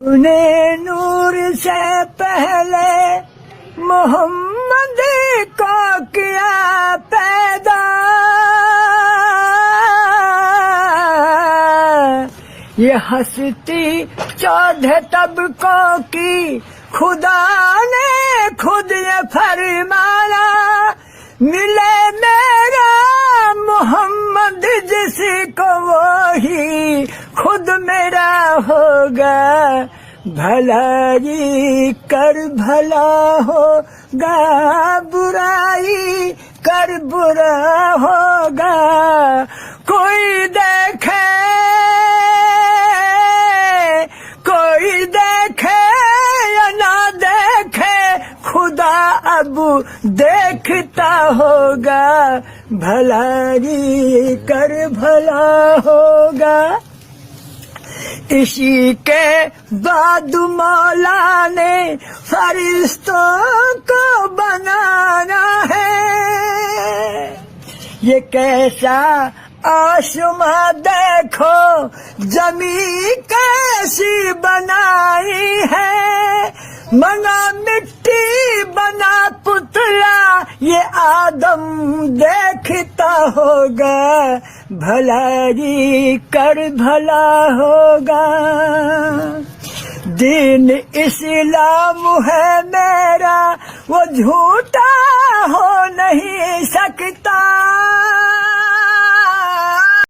نے نور سے پہلے محمد کو کیا پیدا، یہ ہستی 14 طبقوں کی خدا نے خود یہ فرمایا، ملے میرا محمد جس کو وہی خود میرا ہوگا، بھلائی کر بھلا ہوگا، برائی کر برا ہوگا، کوئی دیکھے یا نہ دیکھے، خدا اب دیکھتا ہوگا، بھلائی کر بھلا ہوگا۔ اسی کے بعد مولا نے فرشتوں کو بنانا ہے، یہ کیسا آسماں دیکھو، زمین کیسی بنائی ہے، منا مٹی بنا پتلا، یہ آدم دیکھتا ہوگا، بھلائی کر بھلا ہوگا۔ دین اسلام ہے میرا، وہ جھوٹا ہو نہیں سکتا،